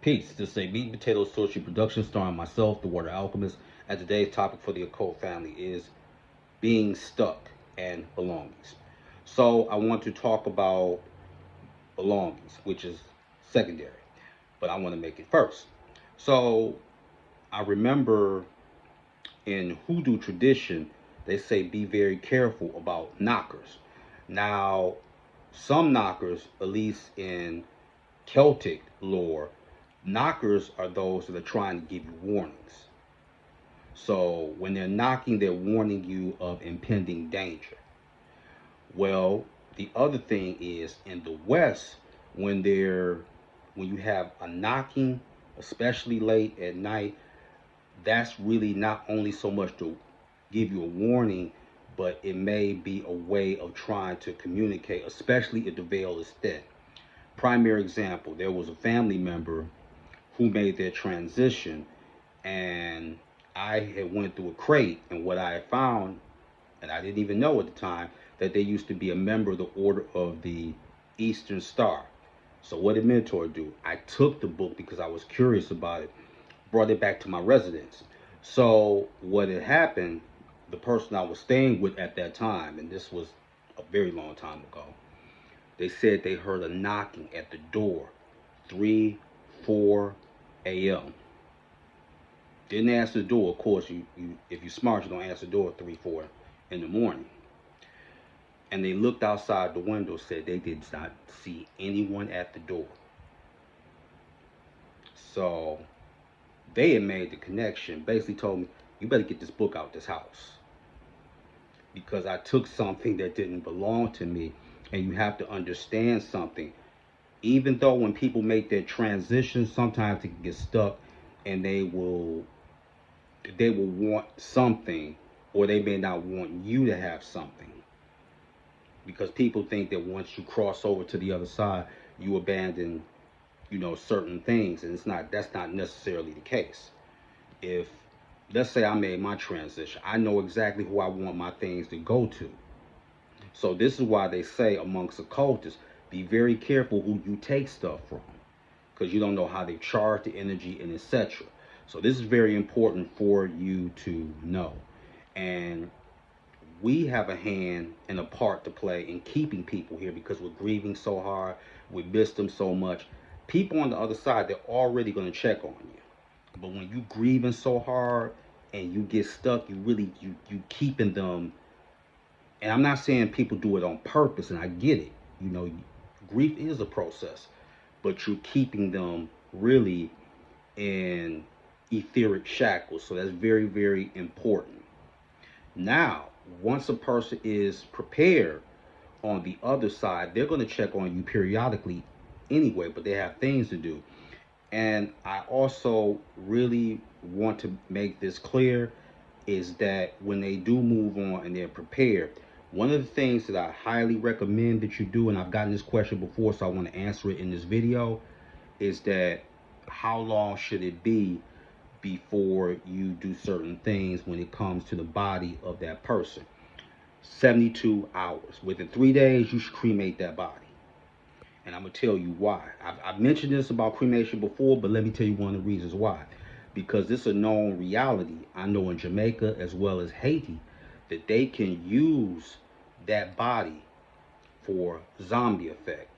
Peace. This is a Meat and Potato Sorcery production starring myself, the Water Alchemist, and today's topic for the occult family is being stuck and belongings. So I want to talk about belongings, which is secondary, but I want to make it first. So I remember in Hoodoo tradition, they say be very careful about knockers. Now, some knockers, at least in Celtic lore, knockers are those that are trying to give you warnings. So when they're knocking, they're warning you of impending danger. Well, the other thing is in the West, when they're when you have a knocking, especially late at night, that's really not only so much to give you a warning, but it may be a way of trying to communicate, especially if the veil is thin. Primary example, there was a family member who made their transition, and I had went through a crate, and what I had found, and I didn't even know at the time, that they used to be a member of the Order of the Eastern Star. So what did Mentor do? I took the book because I was curious about it, brought it back to my residence. So what had happened, the person I was staying with at that time, and this was a very long time ago, they said they heard a knocking at the door 3, 4 a.m. Didn't answer the door. Of course, you if you're smart, you don't answer the door at 3, 4 in the morning. And they looked outside the window, said they did not see anyone at the door. So they had made the connection, basically told me, you better get this book out this house. Because I took something that didn't belong to me. And you have to understand something. Even though when people make their transition, sometimes they can get stuck and they will want something, or they may not want you to have something, because people think that once you cross over to the other side, you abandon, certain things, and that's not necessarily the case. If, let's say, I made my transition, I know exactly who I want my things to go to. So this is why they say amongst occultists, be very careful who you take stuff from, because you don't know how they charge the energy and etc. So this is very important for you to know. And we have a hand and a part to play in keeping people here because we're grieving so hard, we miss them so much. People on the other side, they're already going to check on you. But when you grieving so hard and you get stuck, you keeping them. And I'm not saying people do it on purpose, and I get it. Grief is a process, but you're keeping them really in etheric shackles. So that's very, very important. Now, once a person is prepared on the other side, they're going to check on you periodically anyway, but they have things to do. And I also really want to make this clear is that when they do move on and they're prepared, one of the things that I highly recommend that you do, and I've gotten this question before, so I want to answer it in this video, is that how long should it be before you do certain things when it comes to the body of that person? 72 hours. Within 3 days, you should cremate that body. And I'm going to tell you why. I've mentioned this about cremation before, but let me tell you one of the reasons why. Because this is a known reality. I know in Jamaica as well as Haiti that they can use that body for zombie effect.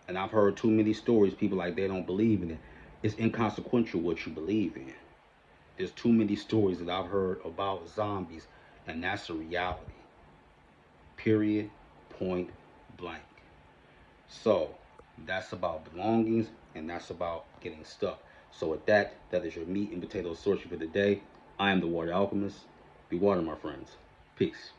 And I've heard too many stories, people like they don't believe in it. It's inconsequential what you believe in. There's too many stories that I've heard about zombies, and that's a reality. Period. Point blank. So that's about belongings, and that's about getting stuck. So with that, that is your meat and potato sorcery for the day. I am the Water Alchemist. Be water, my friends. Peace.